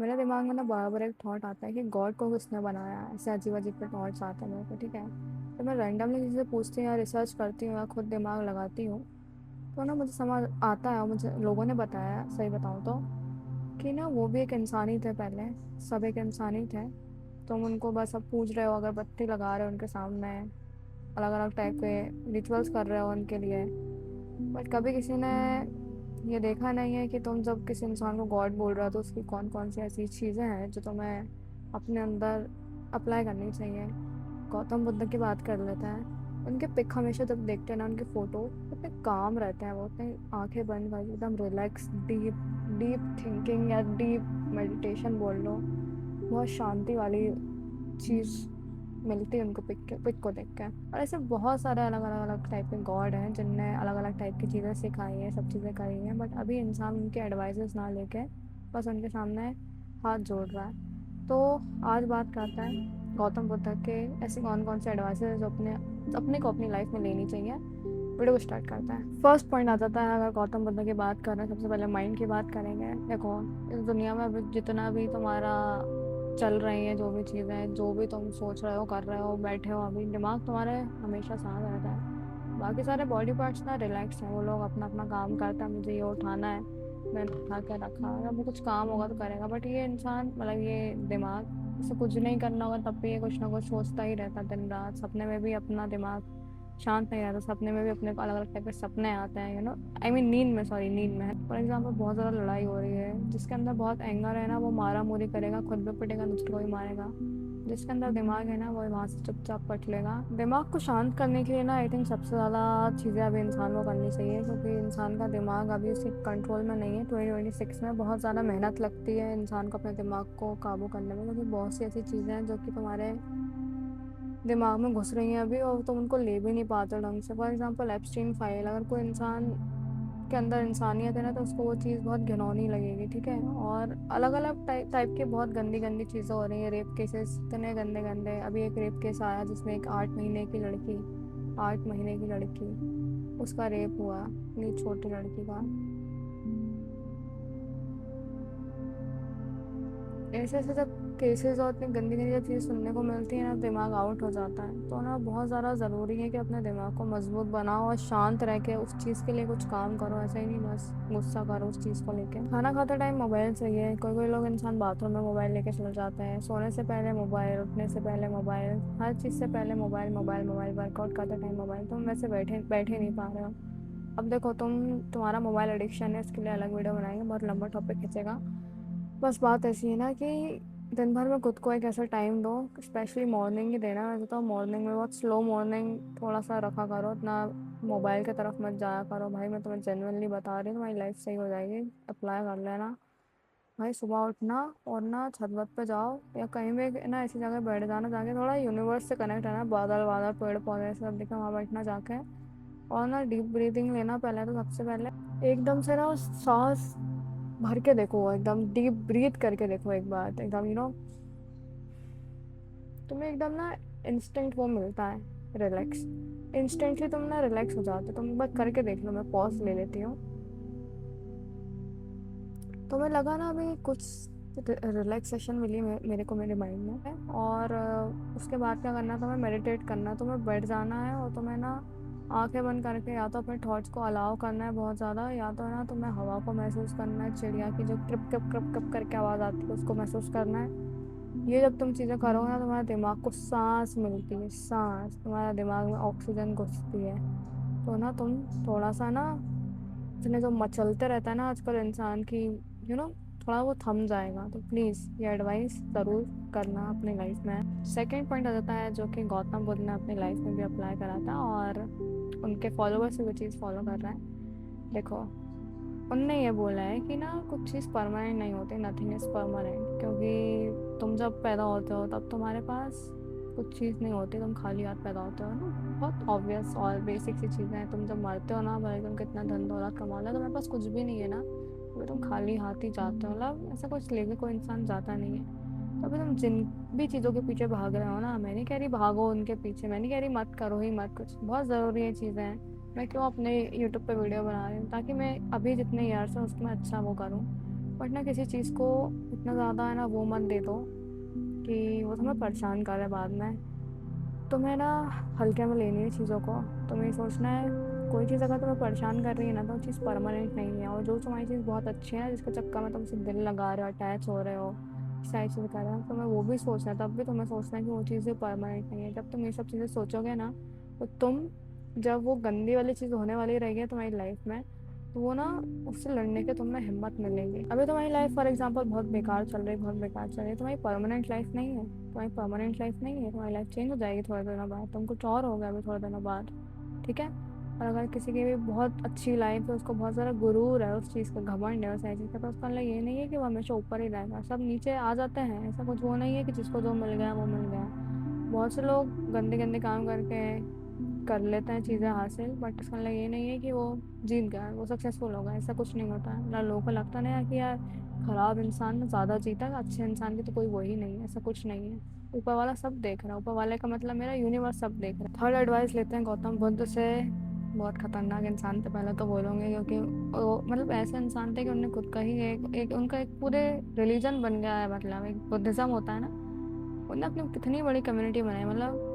मेरे दिमाग में ना बार-बार एक थॉट आता है कि गॉड को किसने बनाया है? ऐसे अजीब-अजीब से थॉट्स आते हैं मेरे को, ठीक है? तो मैं रैंडमली चीज़ें पूछती हूँ या रिसर्च करती हूँ या खुद दिमाग लगाती हूँ, तो ना मुझे समझ आता है और मुझे लोगों ने बताया, सही बताऊँ तो, कि ना वो भी एक इंसान ही थे पहले, सब एक इंसान ही थे। तुम उनको बस अब पूज रहे हो, अगरबत्ती लगा रहे हो उनके सामने, अलग-अलग टाइप के रिचुअल्स कर रहे हो उनके लिए। बट कभी किसी ने ये देखा नहीं है कि तुम जब किसी इंसान को गॉड बोल रहे हो तो उसकी कौन कौन सी ऐसी चीज़ें हैं जो तुम्हें अपने अंदर अप्लाई करनी चाहिए। गौतम बुद्ध की बात कर लेते हैं। उनके पिक हमेशा जब देखते हैं ना, उनके फ़ोटो इतने काम रहते हैं, वो इतने आंखें बंद करके एकदम रिलैक्स, डीप डीप थिंकिंग या डीप मेडिटेशन बोल लो, बहुत शांति वाली चीज़ मिलती है उनको पिक को देख के। और ऐसे बहुत सारे अलग टाइप के गॉड हैं जिनने अलग अलग टाइप की चीज़ें सिखाई हैं, सब चीज़ें करी हैं, बट अभी इंसान उनके एडवाइजेस ना लेके बस उनके सामने हाथ जोड़ रहा है। तो आज बात करते हैं गौतम बुद्ध के ऐसे कौन कौन से एडवाइसेस जो अपने को अपनी लाइफ में लेनी चाहिए। वीडियो को स्टार्ट करते हैं। फर्स्ट पॉइंट आ जाता है, अगर गौतम बुद्ध की बात कर रहे हैं, सबसे पहले माइंड की बात करेंगे। देखो, इस दुनिया में अभी जितना भी तुम्हारा चल रही हैं, जो भी चीज़ें हैं, जो भी तुम सोच रहे हो, कर रहे हो, बैठे हो, अभी दिमाग तुम्हारे हमेशा शांत रहता है। बाकी सारे बॉडी पार्ट्स ना रिलैक्स हैं, वो लोग अपना अपना काम करता है, मुझे ये उठाना है, मैंने उठा के रखा, जब भी कुछ काम होगा तो करेगा। बट ये इंसान, मतलब ये दिमाग, इसे कुछ नहीं करना होगा तब भी ये कुछ ना कुछ सोचता ही रहता है दिन रात। सपने में भी अपना दिमाग शांत नहीं रहता, सपने में भी अपने को अलग अलग टाइप के सपने आते हैं, आई मीन नींद में, सॉरी नींद में। फॉर एग्जाम्पल, बहुत ज़्यादा लड़ाई हो रही है, जिसके अंदर बहुत एंगर है ना, वो मारा मुरी करेगा, खुद भी पिटेगा, दूसरे को भी मारेगा। जिसके अंदर दिमाग है ना, वो वहाँ से चुपचाप पट लेगा। दिमाग को शांत करने के लिए ना, आई थिंक सबसे ज़्यादा चीज़ें अभी इंसान को करनी चाहिए, क्योंकि इंसान का दिमाग अभी उसके कंट्रोल में नहीं है। 2026 में बहुत ज़्यादा मेहनत लगती है इंसान को अपने दिमाग को काबू करने में, क्योंकि बहुत सी ऐसी चीज़ें हैं जो कि तुम्हारे दिमाग में घुस रही हैं अभी, और तुम उनको ले भी नहीं पाते ढंग से। फॉर एग्जांपल, एप्स्टीन फाइल, अगर कोई इंसान के अंदर इंसानियत है ना, तो उसको वो चीज़ बहुत घिनौनी लगेगी, ठीक है? और अलग अलग टाइप के बहुत गंदी गंदी चीज़ें हो रही हैं, रेप केसेस इतने गंदे गंदे। अभी एक रेप केस आया जिसमें एक 8 महीने की लड़की उसका रेप हुआ, इतनी छोटी लड़की का। ऐसे ऐसे जब केसेस और इतनी गंदी गंदी जब चीज़ें सुनने को मिलती है ना, दिमाग आउट हो जाता है। तो ना बहुत ज़्यादा ज़रूरी है कि अपने दिमाग को मजबूत बनाओ और शांत रह के उस चीज़ के लिए कुछ काम करो, ऐसा ही नहीं बस गुस्सा करो उस चीज़ को लेके। खाना खाते टाइम मोबाइल चाहिए, कोई कोई लोग इंसान बाथरूम में मोबाइल लेके चले जाते हैं, सोने से पहले मोबाइल, उठने से पहले मोबाइल, हर चीज़ से पहले मोबाइल मोबाइल मोबाइल, वर्कआउट करते टाइम मोबाइल। तुम वैसे बैठे बैठे नहीं पा रहे हो। अब देखो, तुम्हारा मोबाइल एडिक्शन है, इसके लिए अलग वीडियो बनाएंगे, बहुत लंबा टॉपिक खींचेगा। बस बात ऐसी है ना कि दिन भर में खुद को एक ऐसा टाइम दो, स्पेशली मॉर्निंग ही देना। वैसे तो मॉर्निंग में बहुत स्लो मॉर्निंग थोड़ा सा रखा करो, इतना मोबाइल की तरफ मत जाया करो भाई। मैं तुम्हें जेन्युइनली बता रही हूँ, तुम्हारी लाइफ सही हो जाएगी, अप्लाई कर लेना भाई। सुबह उठना और ना छत वत पे जाओ या कहीं भी ना ऐसी जगह बैठ जाना, जाके थोड़ा यूनिवर्स से कनेक्ट रहना, बादल वादल पेड़ पौधे सब दिखे, वहाँ बैठना जाके। और ना डीप ब्रीदिंग लेना पहले, तो सबसे पहले एकदम से ना सांस भर के देखो, एकदम डीप ब्रीथ करके देखो एक बार, एकदम तुम्हें एकदम ना इंस्टेंट वो मिलता है, रिलैक्स। इंस्टेंटली तुम ना रिलैक्स हो जाते हो। तुम एक बार करके देख लो, मैं पॉज ले लेती हूँ। तुम्हें लगा ना अभी कुछ रिलैक्सेशन मिली मेरे को मेरे माइंड में। और उसके बाद क्या करना है, तुम्हें मेडिटेट करना है, तुम्हें बैठ जाना है और तुम्हें ना आंखें बंद करके या तो अपने थॉट्स को अलाउ करना है बहुत ज़्यादा, या तो ना तुम्हें हवा को महसूस करना है, चिड़िया की जो क्रिप क्रिप क्रिप क्रिप करके आवाज़ आती है उसको महसूस करना है। ये जब तुम चीज़ें करोगे ना, तुम्हारे दिमाग को सांस मिलती है, सांस, तुम्हारे दिमाग में ऑक्सीजन घुसती है। तो ना तुम थोड़ा सा ना, इतने जो मचलते रहता है ना आजकल इंसान की, यू नो थोड़ा वो थम जाएगा। तो प्लीज़ ये एडवाइस ज़रूर करना अपनी लाइफ में। सेकंड पॉइंट आ जाता है जो कि गौतम बुद्ध ने अपनी लाइफ में भी अप्लाई करा था, और उनके फॉलोअर्स भी वो चीज़ फॉलो कर रहे हैं। देखो, उनने ये बोला है कि ना कुछ चीज़ परमानेंट नहीं होती, नथिंग इज़ परमानेंट। क्योंकि तुम जब पैदा होते हो तब तुम्हारे पास कुछ चीज़ नहीं होती, तुम खाली हाथ पैदा होते हो ना। बहुत ऑब्वियस और बेसिक सी चीज़ें हैं। तुम जब मरते हो ना, भले तुम कितना धन दौलत कमा लो, तुम्हारे पास कुछ भी नहीं है ना, तो तुम खाली हाथ ही जाते हो। मतलब ऐसा कुछ लेके कोई इंसान जाता नहीं है। तो अभी तुम जिन भी चीज़ों के पीछे भाग रहे हो ना, मैं नहीं कह रही भागो उनके पीछे, मैं नहीं कह रही मत करो ही मत, कुछ बहुत ज़रूरी है चीज़ें हैं। मैं क्यों अपने यूट्यूब पे वीडियो बना रही हूँ, ताकि मैं अभी जितने ईयर्स हैं उसमें अच्छा वो करूँ। बट ना किसी चीज़ को इतना ज़्यादा है ना वो मत दे दो कि वो तुम्हें परेशान करे बाद में। तुम्हें ना हल्के में लेनी है चीज़ों को। तुम्हें ये सोचना है कोई चीज़ अगर तुम्हें परेशान कर रही है ना तो वो चीज़ परमानेंट नहीं है, और जो तुम्हारी चीज़ बहुत अच्छी है जिसके चक्कर में तुम उससे दिल लगा रहे हो, अटैच हो रहे हो, सारी चीज़ कर रहे हो, तुम्हें वो भी सोचना है। तब भी तुम्हें सोचना है कि वो चीज़ें परमानेंट नहीं है। जब तुम ये सब चीज़ें सोचोगे ना तो तुम, जब वो गंदी वाली चीज़ होने वाली रहेगी तुम्हारी लाइफ में, तो वो ना उससे लड़ने की तुम्हें हिम्मत मिलेगी। अभी तुम्हारी लाइफ फॉर एग्जांपल बहुत बेकार चल रही है, बहुत बेकार चल रही है, तुम्हारी परमानेंट लाइफ नहीं है, तुम्हारी परमानेंट लाइफ नहीं है, तुम्हारी लाइफ चेंज हो जाएगी थोड़े दिनों बाद, तुम कुछ और हो गया अभी थोड़े दिनों बाद, ठीक है। और अगर किसी की भी बहुत अच्छी लाइफ है, उसको बहुत ज़्यादा गुरूर है उस चीज़ का, घमंड है उस ऐसी चीज़ का, तो उसका मतलब ये नहीं है कि वो हमेशा ऊपर ही रहेगा, सब नीचे आ जाते हैं। ऐसा कुछ वो नहीं है कि जिसको जो मिल गया वो मिल गया। बहुत से लोग गंदे गंदे काम करके कर लेते हैं चीज़ें हासिल, बट इसका मतलब ये नहीं है कि वो जीत गया, वो सक्सेसफुल होगा, ऐसा कुछ नहीं होता है ना। लोगों को लगता नहीं है कि यार खराब इंसान ना ज़्यादा जीता है, अच्छे इंसान की तो कोई वही नहीं है, ऐसा कुछ नहीं है। ऊपर वाला सब देख रहा है, ऊपर वाले का मतलब मेरा यूनिवर्स सब देख रहा है। थर्ड एडवाइस लेते हैं गौतम बुद्ध से। बहुत खतरनाक इंसान थे पहले तो बोलोगे, क्योंकि वो मतलब ऐसे इंसान थे कि उन्होंने खुद का ही एक उनका एक पूरे रिलीजन बन गया है, मतलब एक बुद्धिज़्म होता है ना, उनने अपनी कितनी बड़ी कम्युनिटी बनाई। मतलब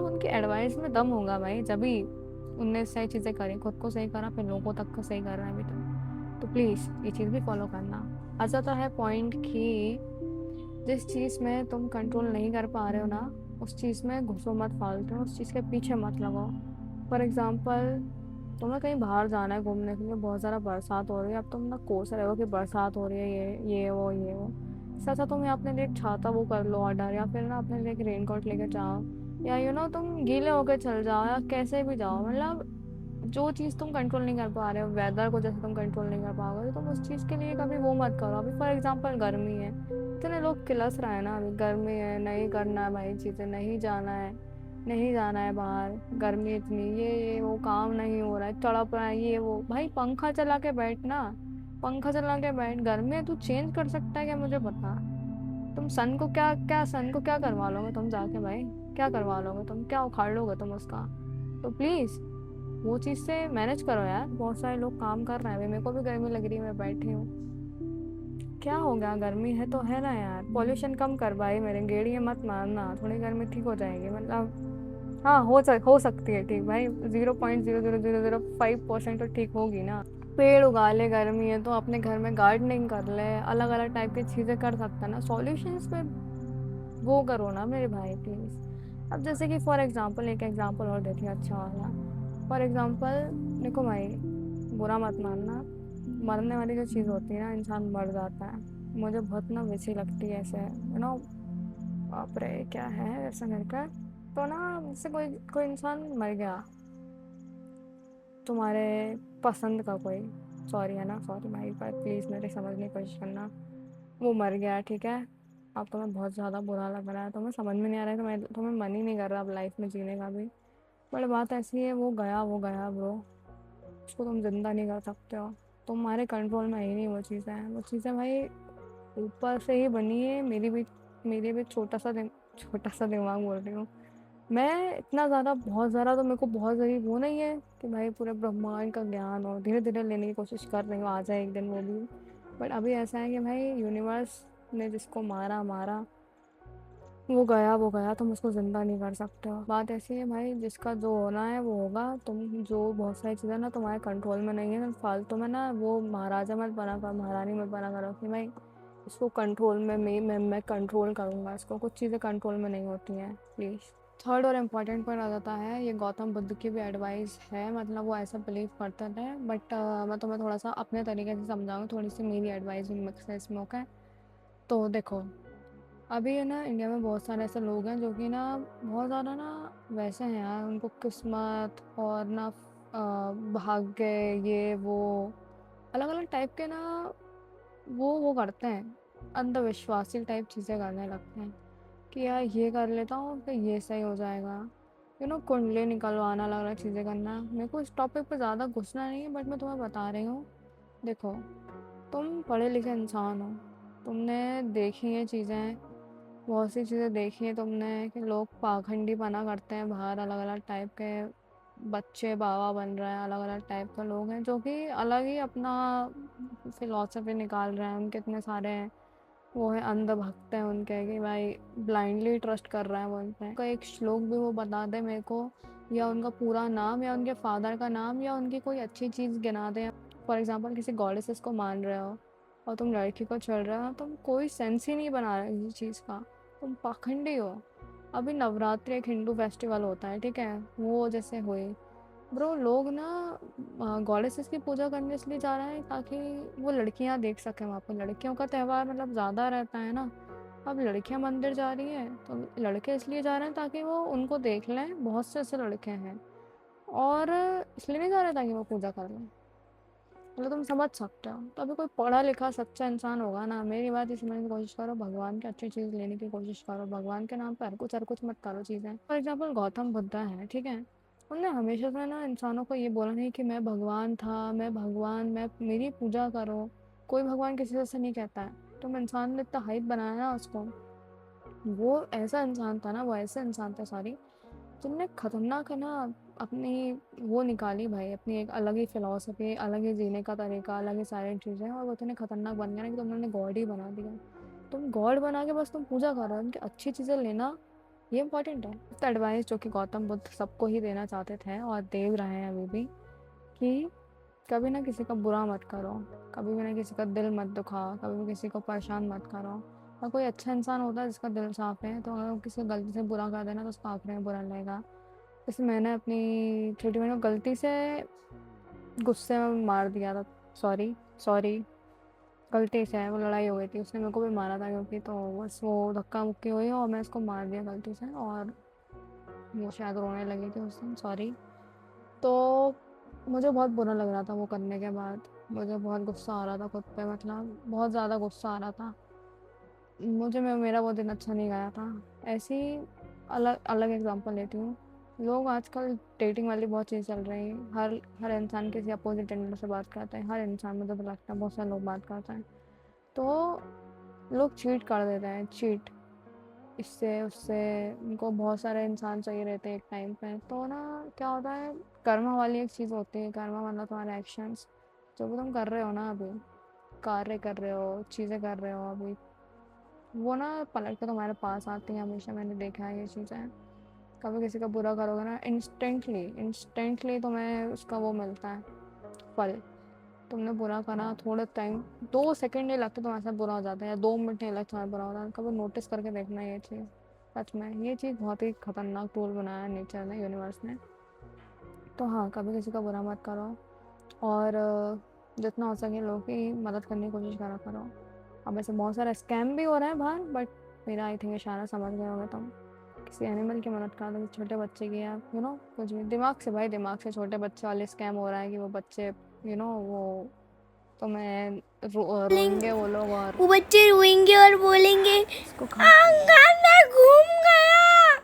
उनकी एडवाइस में दम होगा भाई, जब भी उनने सही चीज़ें करी, खुद को सही करा, फिर लोगों तक को सही कर रहा है अभी तक। तो प्लीज़ ये चीज़ भी फॉलो करना। आ जाता है पॉइंट कि जिस चीज़ में तुम कंट्रोल नहीं कर पा रहे हो ना, उस चीज़ में घुसो मत फालतू, उस चीज़ के पीछे मत लगो। फॉर एग्ज़ाम्पल तुम्हें कहीं बाहर जाना है घूमने के लिए, बहुत ज़्यादा बरसात हो रही है, अब तुम ना कोस रहे हो कि बरसात हो रही है, ये वो। इससे अच्छा तुम या अपने लिए एक छाता वो कर लो ऑर्डर, या फिर ना अपने लिए एक रेन कोट लेके जाओ, या तुम गीले होकर चल जाओ, या कैसे भी जाओ। मतलब जो चीज़ तुम कंट्रोल नहीं कर पा रहे हो, वेदर को जैसे तुम कंट्रोल नहीं कर पाओगे, तो तुम उस चीज़ के लिए कभी वो मत करो। अभी फॉर एग्जांपल गर्मी है, इतने लोग किलस रहे हैं ना, अभी गर्मी है, नहीं करना है भाई चीज़ें, नहीं जाना है, नहीं जाना है बाहर, गर्मी इतनी, ये वो काम नहीं हो रहा है, तड़प रहा है, ये वो। भाई पंखा चला के बैठना, पंखा चला के बैठ, गर्मी है तू चेंज कर सकता है क्या मुझे बता। तुम सन को क्या क्या सन को क्या करवा लोगे तुम जाके भाई, क्या करवा लोगे तुम, क्या उखाड़ लोगे तुम उसका। तो प्लीज़ वो चीज़ से मैनेज करो यार। बहुत सारे लोग काम कर रहे हैं, अभी मेरे को भी गर्मी लग रही है, मैं बैठी हूँ, क्या हो गया, गर्मी है तो है ना यार। पॉल्यूशन कम कर भाई, मेरे गेड़िए मत मारना, थोड़ी गर्मी ठीक हो जाएगी, मतलब हाँ हो सकती है ठीक भाई, 0.00005% तो ठीक होगी ना। पेड़ उगा ले, गर्मी है तो अपने घर में गार्डनिंग कर ले, अलग अलग टाइप की चीज़ें कर सकता है ना, सॉल्यूशंस पे वो करो ना मेरे भाई प्लीज़। अब जैसे कि फॉर एग्जांपल एक एग्जांपल और देती हूँ अच्छा वाला। फॉर एग्जांपल देखो भाई, बुरा मत मानना, मरने वाली जो चीज़ होती है ना, इंसान मर जाता है, मुझे बहुत ना वैसी लगती है ऐसे, बाप रे क्या है ऐसा करके। तो ना जैसे कोई कोई इंसान मर गया, तुम्हारे पसंद का कोई, सॉरी है ना, सॉरी भाई पर प्लीज़ मेरे समझने की कोशिश करना, वो मर गया ठीक है। अब तुम्हें बहुत ज़्यादा बुरा लग रहा है, तुम्हें समझ में नहीं आ रहा है, तुम्हें मन ही नहीं कर रहा अब लाइफ में जीने का भी। बट बात ऐसी है, वो गया ब्रो, उसको तुम जिंदा नहीं कर सकते हो, तुम्हारे कंट्रोल में ही नहीं वो चीज़ें, वो चीज़ें भाई ऊपर से ही बनी है। मेरी भी छोटा सा दिमाग बोल रही हूँ मैं, इतना ज़्यादा बहुत ज़्यादा तो मेरे को बहुत ज़रूरी वो नहीं है कि भाई पूरे ब्रह्मांड का ज्ञान हो, धीरे धीरे लेने की कोशिश कर रही हूँ, आ जाए एक दिन वो भी। बट अभी ऐसा है कि भाई यूनिवर्स ने जिसको मारा मारा, वो गया, तुम उसको ज़िंदा नहीं कर सकते हो। बात ऐसी है भाई, जिसका जो होना है वो होगा। तुम जो बहुत सारी चीज़ें ना तुम्हारे कंट्रोल में नहीं है, तुम फालतू में ना वो महाराजा मत बना करो, महारानी मत बना करो कि भाई इसको कंट्रोल में मैं कंट्रोल करूँगा इसको, कुछ चीज़ें कंट्रोल में नहीं होती हैं प्लीज़। थर्ड और इम्पॉर्टेंट पॉइंट आ जाता है, ये गौतम बुद्ध की भी एडवाइस है, मतलब वो ऐसा बिलीव करते थे, बट मैं तुम्हें थोड़ा सा अपने तरीके से समझाऊँ, थोड़ी सी मेरी एडवाइस भी मिक्स है इसमें, ओके। तो देखो, अभी है ना इंडिया में बहुत सारे ऐसे लोग हैं जो कि ना बहुत ज़्यादा ना वैसे हैं यार, उनको किस्मत और ना भाग्य, ये वो अलग अलग टाइप के ना वो करते हैं, अंधविश्वासी टाइप चीज़ें करने लगते हैं कि यार ये कर लेता हूँ तो ये सही हो जाएगा, कुंडली निकलवाना, अलग अलग चीज़ें करना। मेरे को इस टॉपिक पे ज़्यादा घुसना नहीं है, बट मैं तुम्हें बता रही हूँ। देखो, तुम पढ़े लिखे इंसान हो, तुमने देखी हैं चीज़ें, बहुत सी चीज़ें देखी हैं तुमने कि लोग पाखंडी पना करते हैं बाहर, अलग अलग टाइप के बच्चे बाबा बन रहे हैं, अलग अलग टाइप के लोग हैं जो कि अलग ही अपना फिलॉसफी निकाल रहे हैं, उनके इतने सारे वो है अंधभक्त है उनके, कि भाई ब्लाइंडली ट्रस्ट कर रहा है वो उन पे। उनका एक श्लोक भी वो बता दे मेरे को, या उनका पूरा नाम, या उनके फादर का नाम, या उनकी कोई अच्छी चीज़ गिना दे। फॉर एग्जांपल किसी गॉडेसेस को मान रहे हो और तुम लड़की को चढ़ रहे हो, तुम कोई सेंस ही नहीं बना रहे किसी चीज़ का, तुम पाखंडी हो। अभी नवरात्रि एक हिंदू फेस्टिवल होता है, ठीक है, वो जैसे हुई, ब्रो लोग ना गॉडेसेस की पूजा करने इसलिए जा रहे हैं ताकि वो लड़कियां देख सकें वहाँ पर। लड़कियों का त्यौहार मतलब ज़्यादा रहता है ना। अब लड़कियां मंदिर जा रही हैं तो लड़के इसलिए जा रहे हैं ताकि वो उनको देख लें, बहुत से ऐसे लड़के हैं। और इसलिए नहीं जा रहे ताकि वो पूजा कर लें। मतलब तुम समझ सकते हो। तो अभी कोई पढ़ा लिखा सच्चा इंसान होगा ना, मेरी बात ही समझने की कोशिश करो, भगवान की अच्छी चीज़ लेने की कोशिश करो, भगवान के नाम पर हर कुछ मत करो चीज़ें। फॉर एग्जाम्पल गौतम बुद्धा है, ठीक है, उनने हमेशा से ना इंसानों को ये बोला नहीं कि मैं भगवान था, मैं भगवान, मैं मेरी पूजा करो। कोई भगवान किसी से नहीं कहता है। तुम इंसान ने इतना हाइप बनाया ना उसको, वो ऐसा इंसान था ना, वो ऐसे इंसान था सॉरी, जिनने खतरनाक है ना अपनी वो निकाली भाई, अपनी एक अलग ही फिलॉसफी, अलग ही जीने का तरीका, अलग ही सारी चीज़ें, और वो इतने खतरनाक बन गया ना कि तुमने गॉड ही बना दिया। तुम गॉड बना के बस तुम पूजा कर रहे हो, उनकी अच्छी चीज़ें लेना ये इंपॉर्टेंट है। तो एडवाइस जो कि गौतम बुद्ध सबको ही देना चाहते थे और दे रहे हैं अभी भी, कि कभी ना किसी का बुरा मत करो, कभी भी ना किसी का दिल मत दुखाओ, कभी भी किसी को परेशान मत करो। और कोई अच्छा इंसान होता है जिसका दिल साफ है, तो अगर वो किसी को गलती से बुरा कर देना तो उसको आखिर में बुरा लगेगा। जैसे मैंने अपनी छोटी बहन को गलती से गुस्से में मार दिया था, सॉरी सॉरी, गलती से, वो लड़ाई हो गई थी, उसने मेरे को भी मारा था क्योंकि, तो बस वो धक्का मुक्की हुई और मैं उसको मार दिया गलती से, और वो शायद रोने लगी थी उस दिन, सॉरी। तो मुझे बहुत बुरा लग रहा था वो करने के बाद, मुझे बहुत गुस्सा आ रहा था खुद पे, मतलब बहुत ज़्यादा गुस्सा आ रहा था मुझे। मेरा वो दिन अच्छा नहीं गया था। ऐसी अलग अलग एग्जांपल लेती हूँ। लोग आजकल डेटिंग वाली बहुत चीज़ चल रही है, हर हर इंसान किसी अपोजिट जेंडर से बात करता है, हर इंसान, मुझे तो लगता है बहुत सारे लोग बात करते हैं, तो लोग चीट कर देते हैं, चीट, इससे उससे, उनको बहुत सारे इंसान चाहिए रहते हैं एक टाइम पे। तो ना क्या होता है, कर्मा वाली एक चीज़ होती है, कर्मा मतलब तुम्हारे एक्शंस, जो भी तुम कर रहे हो ना अभी, कार्य कर रहे हो, चीज़ें कर रहे हो अभी, वो ना पलट के तुम्हारे पास आती हैं हमेशा। मैंने देखा है ये चीज़ें। कभी किसी का बुरा करोगे ना, इंस्टेंटली इंस्टेंटली तुम्हें उसका वो मिलता है फल। तुमने बुरा करा, थोड़े टाइम, 2 सेकंड नहीं लगते तुम्हारे साथ बुरा हो जाता है, या 2 मिनट नहीं लगते तुम्हारा बुरा होता है। कभी नोटिस करके देखना ये चीज़, सच में ये चीज़ बहुत ही खतरनाक टूल बनाया है नेचर ने, यूनिवर्स ने। तो हाँ, कभी किसी का बुरा मत करो, और जितना हो सके लोगों की मदद करने की कोशिश करा करो। अब ऐसे बहुत सारा स्कैम भी हो रहा है बाहर, बट मेरा आई थिंक इशारा समझ गए होंगे तुम। किसी एनिमल की मदद कर दो, छोटे बच्चे की, या कुछ भी दिमाग से, भाई दिमाग से, छोटे बच्चे वाले स्कैम हो रहा है कि वो बच्चे वो तुम्हें रोएंगे वो लोग, और वो बच्चे रोएंगे और बोलेंगे इसको खा के। आंगन में घूम गया।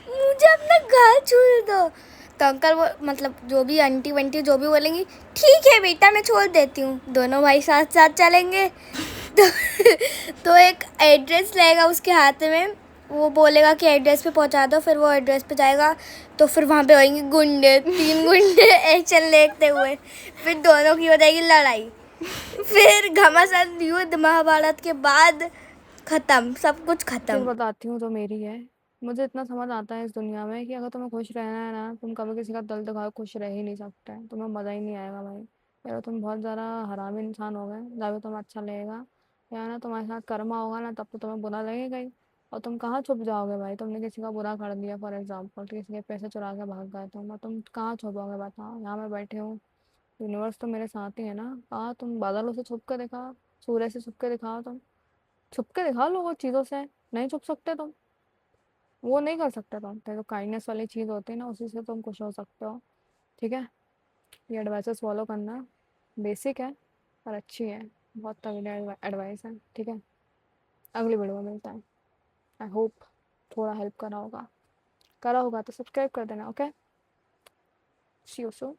मुझे अपना घर छोड़ दो। तो अंकल वो मतलब जो भी आंटी वंटी जो भी बोलेंगी, ठीक है बेटा मैं छोड़ देती हूँ, दोनों भाई साथ साथ चलेंगे। तो, तो एक एड्रेस रहेगा उसके हाथ में, वो बोलेगा कि एड्रेस पे पहुंचा दो, फिर वो एड्रेस पे जाएगा, तो फिर वहाँ पे होंगे गुंडे, 3 गुंडे एक्शन लेते हुए, फिर दोनों की हो जाएगी लड़ाई, फिर घमासान युद्ध, महाभारत के बाद खत्म, सब कुछ चीज़ खत्म। बताती हूँ जो मेरी है। मुझे इतना समझ आता है इस दुनिया में कि अगर तुम्हें खुश रहना है ना, तुम कभी किसी का दिल दुखाओ, खुश रह ही नहीं सकते, तुम्हें मज़ा ही नहीं आएगा भाई। या तुम बहुत ज़्यादा हरामी इंसान हो गए जब तुम्हें अच्छा लगेगा, या ना तुम्हारे साथ कर्मा होगा ना, तब तो तुम्हें बुरा लगेगा ही। और तुम कहाँ छुप जाओगे भाई, तुमने किसी का बुरा कर दिया, फॉर एग्जाम्पल किसी के पैसे चुरा के भाग गए, तुम कहाँ छुपोगे बताओ। यहाँ मैं बैठी हूँ, यूनिवर्स तो मेरे साथ ही है ना। कहाँ तुम बादलों से छुप कर दिखाओ, सूर्य से छुप के दिखाओ, तुम छुप के दिखाओ लोगों चीज़ों से, नहीं छुप सकते तुम, वो नहीं कर सकते तुम। तो काइंडनेस वाली चीज़ होती है ना, उसी से तुम खुश हो सकते हो, ठीक है। ये एडवाइसेस फॉलो करना, बेसिक है पर अच्छी है, बहुत तगड़ी एडवाइस है, ठीक है। अगली वीडियो में मिलता है। आई होप थोड़ा हेल्प करा होगा, तो सब्सक्राइब कर देना, ओके। C you soon.